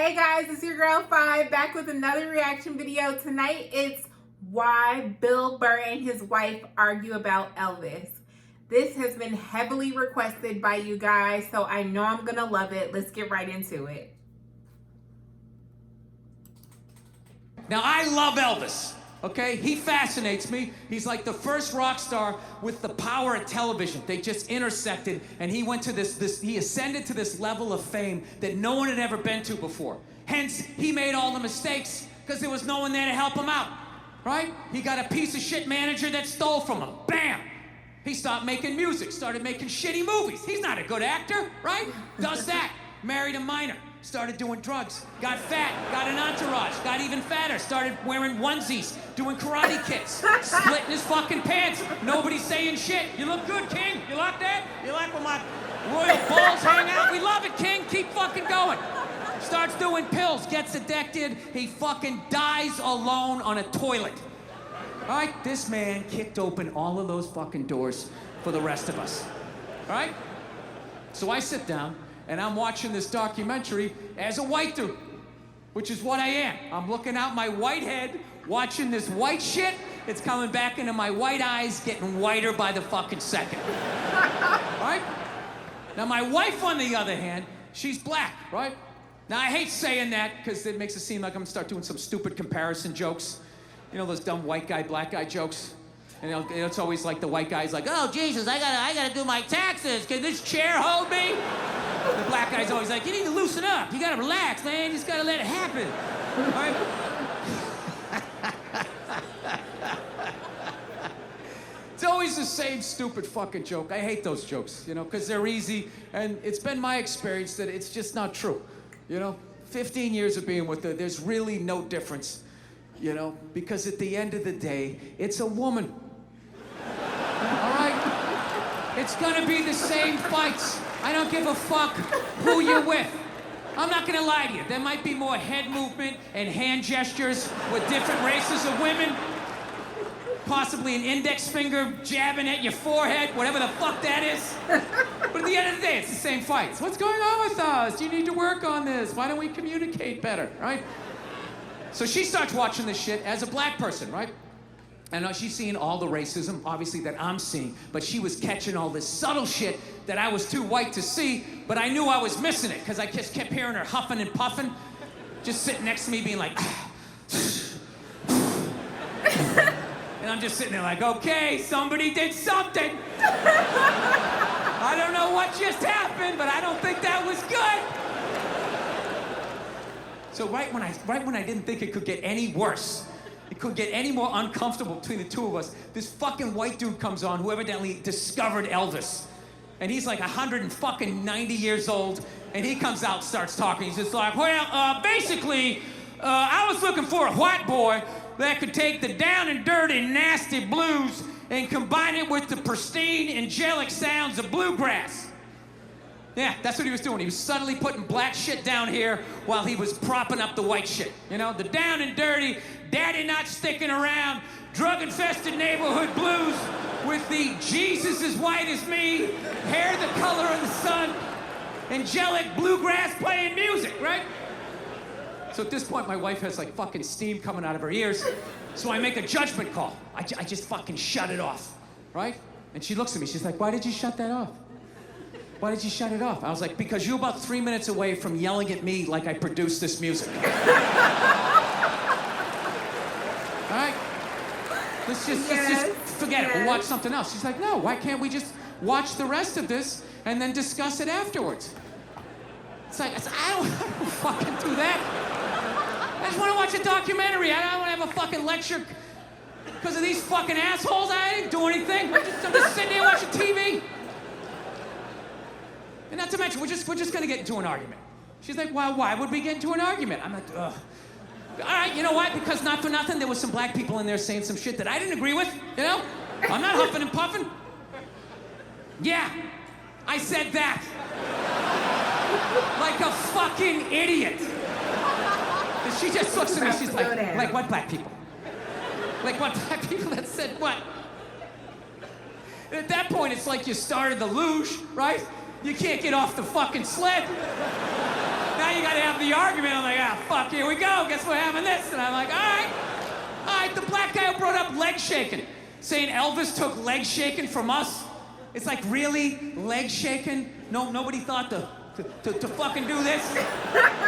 Hey guys, it's your girl 5 back with another reaction video. Tonight it's why Bill Burr and his wife argue about Elvis. This has been heavily requested by you guys, so I know I'm gonna love it. Let's get right into it. Now, I love Elvis, okay? He fascinates me. He's like the first rock star with the power of television. They just intersected, and he went to he ascended to this level of fame that no one had ever been to before. Hence, he made all the mistakes because there was no one there to help him out, right? He got a piece of shit manager that stole from him. Bam! He stopped making music, started making shitty movies. He's not a good actor, right? Does that. Married a minor. Started doing drugs, got fat, got an entourage, got even fatter, started wearing onesies, doing karate kicks, splitting his fucking pants. Nobody's saying shit. You look good, King. You like that? You like when my royal balls hang out? We love it, King. Keep fucking going. Starts doing pills, gets addicted. He fucking dies alone on a toilet. All right? This man kicked open all of those fucking doors for the rest of us. All right? So I sit down, and I'm watching this documentary as a white dude, which is what I am. I'm looking out my white head, watching this white shit. It's coming back into my white eyes, getting whiter by the fucking second. Right? Now, my wife, on the other hand, she's black, right? Now, I hate saying that because it makes it seem like I'm gonna start doing some stupid comparison jokes. You know, those dumb white guy, black guy jokes? And it's always like the white guy's like, oh, Jesus, I gotta do my taxes. Can this chair hold me? The black guy's always like, you need to loosen up. You gotta relax, man. You just gotta let it happen. All right? It's always the same stupid fucking joke. I hate those jokes, you know, because they're easy. And it's been my experience that it's just not true. You know, 15 years of being with her, there's really no difference. You know, because at the end of the day, it's a woman. All right? It's gonna be the same fights. I don't give a fuck who you're with. I'm not gonna lie to you. There might be more head movement and hand gestures with different races of women. Possibly an index finger jabbing at your forehead, whatever the fuck that is. But at the end of the day, it's the same fights. What's going on with us? You need to work on this. Why don't we communicate better, right? So she starts watching this shit as a black person, right? And she's seeing all the racism, obviously, that I'm seeing, but she was catching all this subtle shit that I was too white to see, but I knew I was missing it, because I just kept hearing her huffing and puffing, just sitting next to me being like, and I'm just sitting there like, okay, somebody did something. I don't know what just happened, but I don't think that was good. So right when I didn't think it could get any worse, it could get any more uncomfortable between the two of us, this fucking white dude comes on who evidently discovered Elvis. And he's like 190 years old, and he comes out, starts talking. He's just like, well, basically, I was looking for a white boy that could take the down and dirty, nasty blues and combine it with the pristine, angelic sounds of bluegrass. Yeah, that's what he was doing. He was suddenly putting black shit down here while he was propping up the white shit. You know, the down and dirty, daddy not sticking around, drug-infested neighborhood blues with the Jesus as white as me, hair the color of the sun, angelic bluegrass playing music, right? So at this point, my wife has like fucking steam coming out of her ears, so I make a judgment call. I just fucking shut it off, right? And she looks at me, she's like, why did you shut that off? Why did you shut it off? I was like, because you're about 3 minutes away from yelling at me like I produced this music. All right? Let's just forget it. We'll watch something else. She's like, no, why can't we just watch the rest of this and then discuss it afterwards? It's like, I don't fucking do that. I just want to watch a documentary. I don't want to have a fucking lecture because of these fucking assholes. I didn't do anything. I'm just sitting there watching TV. And not to mention, we're just gonna get into an argument. She's like, well, why would we get into an argument? I'm like, ugh. All right, you know what? Because not for nothing, there was some black people in there saying some shit that I didn't agree with, you know? I'm not huffing and puffing. Yeah, I said that. Like a fucking idiot. And she just looks at me, she's like what black people? Like what black people that said what? And at that point, it's like you started the luge, right? You can't get off the fucking sled. Now you gotta have the argument. I'm like, ah, fuck, here we go. Guess we're having this. And I'm like, all right. All right, the black guy who brought up leg shaking. Saying Elvis took leg shaking from us. It's like, really? Leg shaking? No, nobody thought to fucking do this?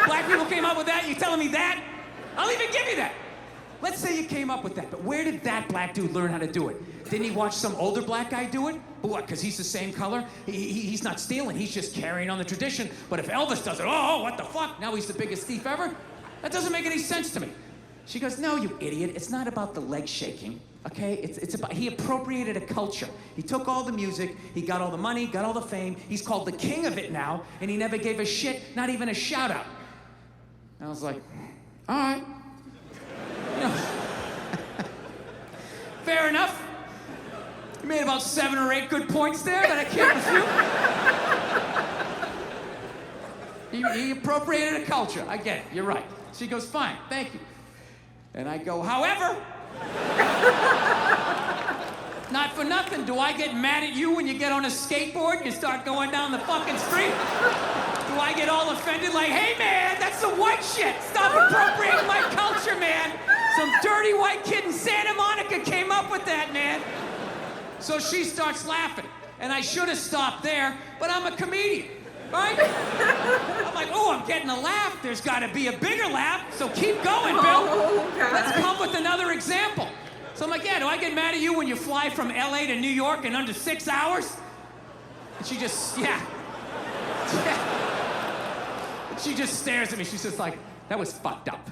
Black people came up with that? You telling me that? I'll even give you that. Let's say you came up with that, but where did that black dude learn how to do it? Didn't he watch some older black guy do it? But what, because he's the same color? He's not stealing, he's just carrying on the tradition. But if Elvis does it, oh, what the fuck? Now he's the biggest thief ever? That doesn't make any sense to me. She goes, no, you idiot, it's not about the leg shaking, okay? It's about, he appropriated a culture. He took all the music, he got all the money, got all the fame, he's called the king of it now, and he never gave a shit, not even a shout out. And I was like, all right. You know, fair enough. You made about 7 or 8 good points there that I can't refute. He appropriated a culture. I get it. You're right. She goes, fine, thank you. And I go, however, not for nothing, do I get mad at you when you get on a skateboard and you start going down the fucking street? Do I get all offended like, hey man, that's some white shit. Stop appropriating my culture, man. Some dirty white kid in Santa Monica came up with that, man. So she starts laughing. And I should have stopped there, but I'm a comedian, right? I'm like, oh, I'm getting a laugh. There's got to be a bigger laugh, so keep going, Bill. Oh, God. Let's come with another example. So I'm like, yeah, do I get mad at you when you fly from LA to New York in under 6 hours? And she just, yeah. She just stares at me. She's just like, that was fucked up.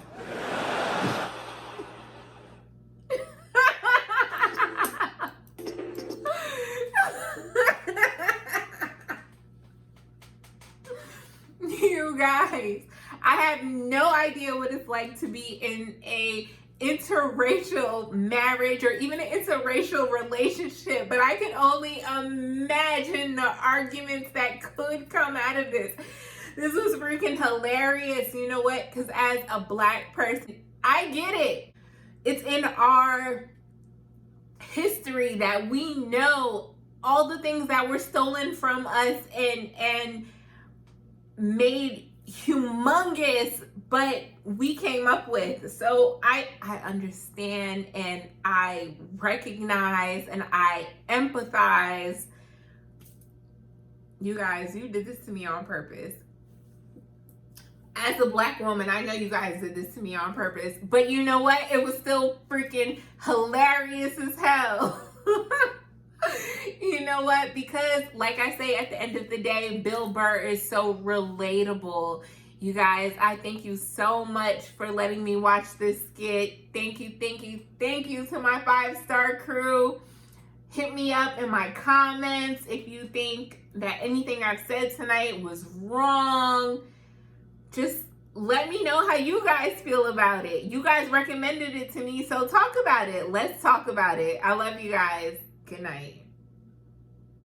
You guys, I have no idea what it's like to be in a interracial marriage or even an interracial relationship, but I can only imagine the arguments that could come out of this. This was freaking hilarious. You know what? Because as a black person, I get it. It's in our history that we know all the things that were stolen from us and made humongous, but we came up with. So I understand and I recognize and I empathize. You guys, you did this to me on purpose. As a black woman, I know you guys did this to me on purpose, but you know what? It was still freaking hilarious as hell. You know what? Because like I say, at the end of the day, Bill Burr is so relatable. You guys, I thank you so much for letting me watch this skit. Thank you, thank you, thank you to my 5-star crew. Hit me up in my comments if you think that anything I've said tonight was wrong. Just let me know how you guys feel about it. You guys recommended it to me, so talk about it. Let's talk about it. I love you guys. Good night.